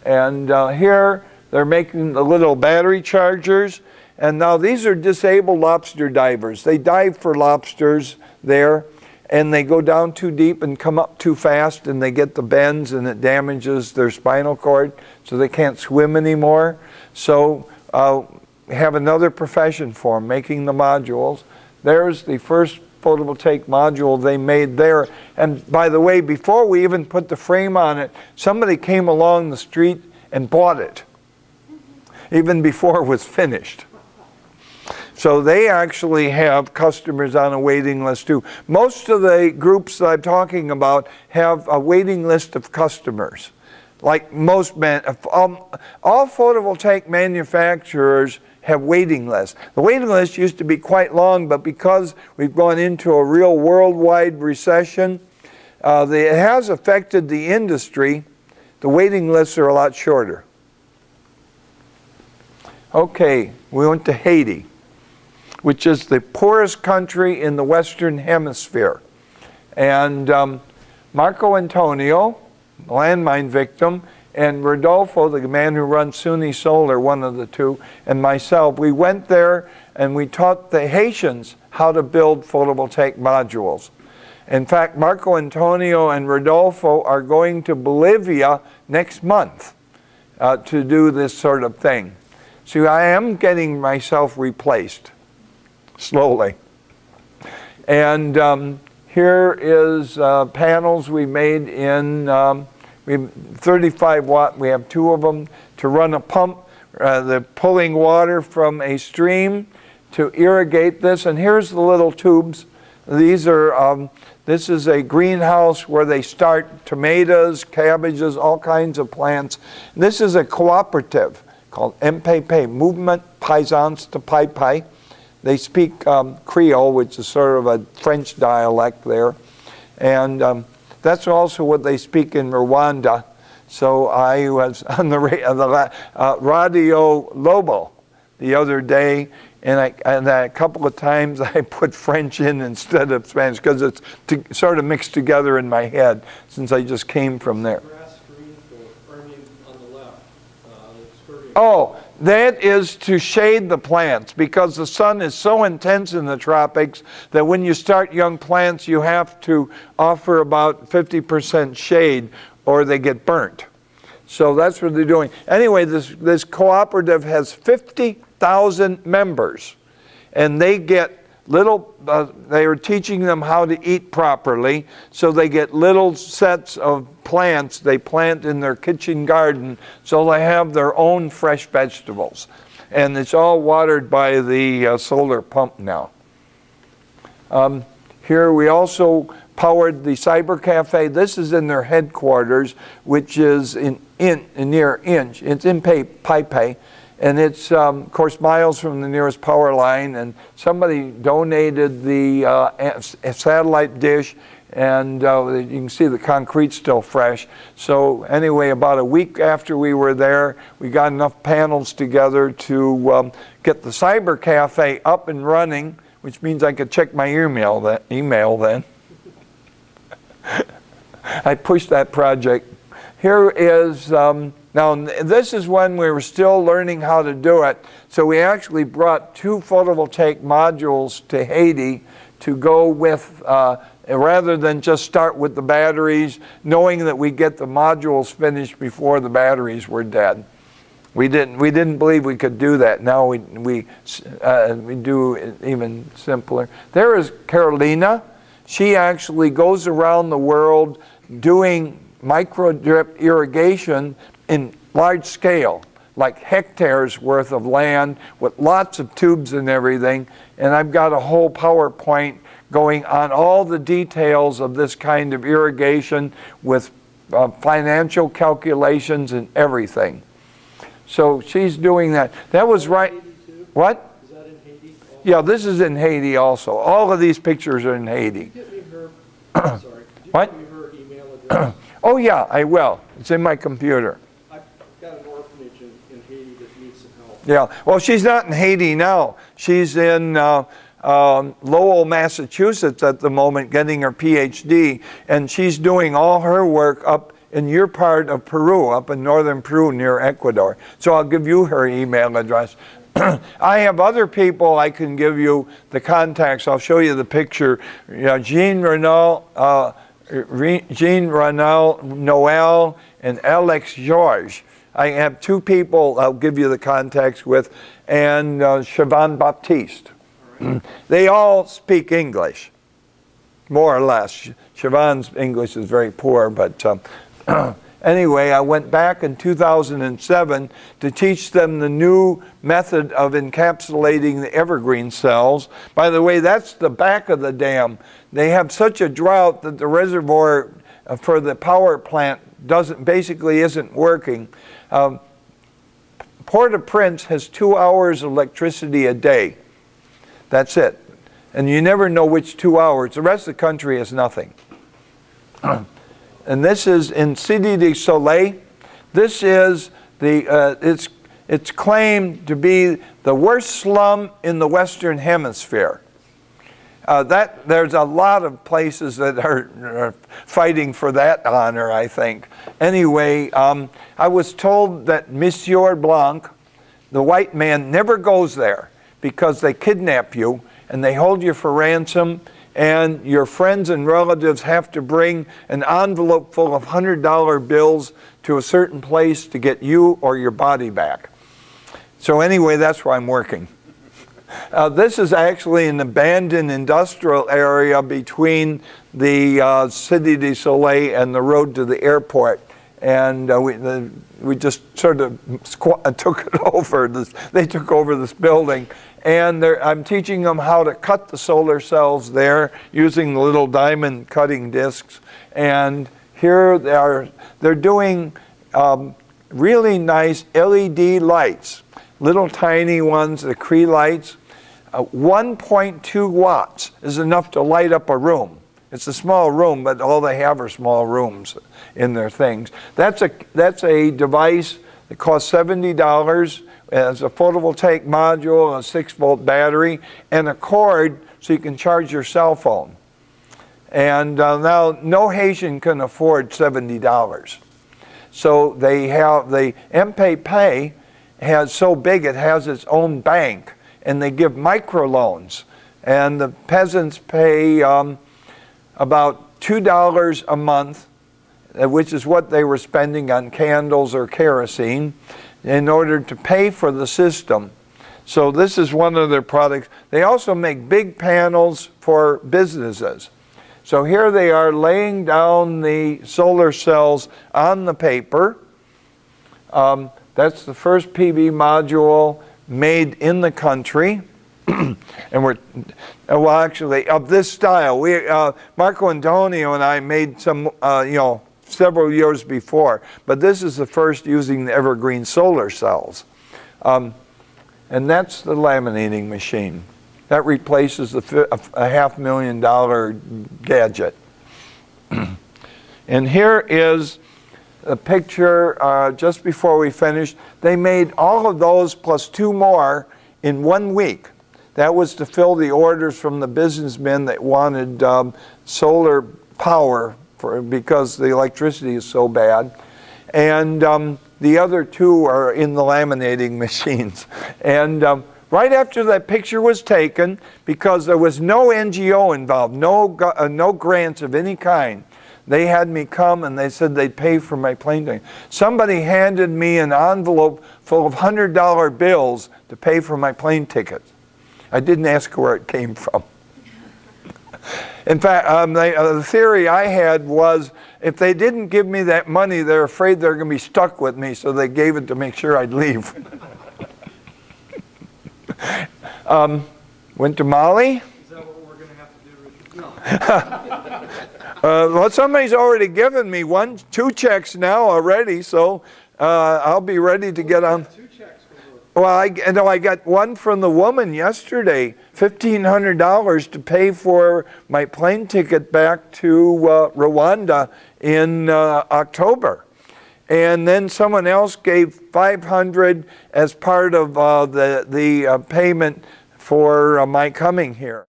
And here they're making the little battery chargers. And now these are disabled lobster divers. They dive for lobsters there, and they go down too deep and come up too fast, and they get the bends, and it damages their spinal cord, so they can't swim anymore. So have another profession for them, making the modules. There's the first photovoltaic module they made there. And by the way, before we even put the frame on it, somebody came along the street and bought it, even before it was finished. So they actually have customers on a waiting list too. Most of the groups that I'm talking about have a waiting list of customers. Like most all photovoltaic manufacturers have waiting lists. The waiting list used to be quite long, but because we've gone into a real worldwide recession, it has affected the industry. The waiting lists are a lot shorter. Okay, we went to Haiti, which is the poorest country in the Western Hemisphere. And Marco Antonio, landmine victim, and Rodolfo, the man who runs SUNY Solar, one of the two, and myself, we went there and we taught the Haitians how to build photovoltaic modules. In fact, Marco Antonio and Rodolfo are going to Bolivia next month to do this sort of thing. See, I am getting myself replaced, slowly. And here is panels we made in 35 watt. We have 2 of them to run a pump. They're pulling water from a stream to irrigate this. And here's the little tubes. These are, this is a greenhouse where they start tomatoes, cabbages, all kinds of plants. This is a cooperative called MPP, Movement Paysans de Pai. They speak Creole, which is sort of a French dialect there. And that's also what they speak in Rwanda. So I was on the Radio Lobo the other day, and a couple of times I put French in instead of Spanish, because it's sort of mixed together in my head since I just came from there. Oh, that is to shade the plants, because the sun is so intense in the tropics that when you start young plants, you have to offer about 50% shade or they get burnt. So that's what they're doing. Anyway, this cooperative has 50,000 members, and they get little, they are teaching them how to eat properly, so they get little sets of plants they plant in their kitchen garden, so they have their own fresh vegetables. And it's all watered by the solar pump now. Here we also powered the Cybercafe. This is in their headquarters, which is near Inch. It's in Paipei. And it's, of course, miles from the nearest power line, and somebody donated the satellite dish, and you can see the concrete still fresh. So anyway, about a week after we were there, we got enough panels together to get the Cybercafe up and running, which means I could check my email then. I pushed that project. Here is... now, this is when we were still learning how to do it. So we actually brought 2 photovoltaic modules to Haiti to go with, rather than just start with the batteries, knowing that we get the modules finished before the batteries were dead. We didn't believe we could do that. Now we do it even simpler. There is Carolina. She actually goes around the world doing micro drip irrigation in large scale, like hectares worth of land with lots of tubes and everything. And I've got a whole PowerPoint going on all the details of this kind of irrigation with financial calculations and everything. So she's doing that. That was right. What? Is that in Haiti? Yeah, this is in Haiti also. All of these pictures are in Haiti. Give me her, sorry. What? Give me her email address. Oh yeah, I will. It's in my computer. I've got an orphanage in Haiti that needs some help. Yeah, well, she's not in Haiti now. She's in Lowell, Massachusetts at the moment, getting her PhD, and she's doing all her work up in your part of Peru, up in northern Peru near Ecuador. So I'll give you her email address. I have other people I can give you the contacts. I'll show you the picture. Jean Renaud Noel and Alex George. I have two people I'll give you the contacts with, and Siobhan Baptiste. Right. They all speak English, more or less. Siobhan's English is very poor, but anyway, I went back in 2007 to teach them the new method of encapsulating the evergreen cells. By the way, that's the back of the dam. They have such a drought that the reservoir for the power plant basically isn't working. Port-au-Prince has 2 hours of electricity a day. That's it. And you never know which 2 hours. The rest of the country has nothing. And this is in Cité du Soleil. This is it's claimed to be the worst slum in the Western Hemisphere. There's a lot of places that are fighting for that honor, I think. Anyway, I was told that Monsieur Blanc, the white man, never goes there because they kidnap you and they hold you for ransom, and your friends and relatives have to bring an envelope full of $100 bills to a certain place to get you or your body back. So anyway, that's where I'm working. This is actually an abandoned industrial area between the Cité du Soleil and the road to the airport. And we just sort of took it over. They took over this building. And I'm teaching them how to cut the solar cells there using the little diamond cutting discs. And here they're doing really nice LED lights, little tiny ones, the Cree lights. 1.2 watts is enough to light up a room. It's a small room, but all they have are small rooms in their things. That's a device that costs $70. It has a photovoltaic module, a 6-volt battery, and a cord so you can charge your cell phone. And now no Haitian can afford $70. So they have the MPay has so big it has its own bank, and they give microloans. And the peasants pay about $2 a month, which is what they were spending on candles or kerosene, in order to pay for the system. So this is one of their products. They also make big panels for businesses. So here they are laying down the solar cells on the paper. That's the first PV module made in the country. And we're, well, actually, of this style. Marco Antonio and I made some, several years before, but this is the first using the evergreen solar cells. And that's the laminating machine. That replaces a $500,000 gadget. And here is a picture just before we finished. They made all of those plus 2 more in 1 week. That was to fill the orders from the businessmen that wanted solar power because the electricity is so bad. And the other 2 are in the laminating machines. And right after that picture was taken, because there was no NGO involved, no grants of any kind, they had me come and they said they'd pay for my plane ticket. Somebody handed me an envelope full of $100 bills to pay for my plane ticket. I didn't ask where it came from. In fact, the theory I had was if they didn't give me that money, they're afraid they're going to be stuck with me, so they gave it to make sure I'd leave. Went to Mali. Is that what we're going to have to do, Richard? No. Well, somebody's already given me 2 checks now already, so I'll be ready to get on. 2 checks. Well, I got one from the woman yesterday, $1,500 to pay for my plane ticket back to Rwanda in October. And then someone else gave $500 as part of the payment for my coming here.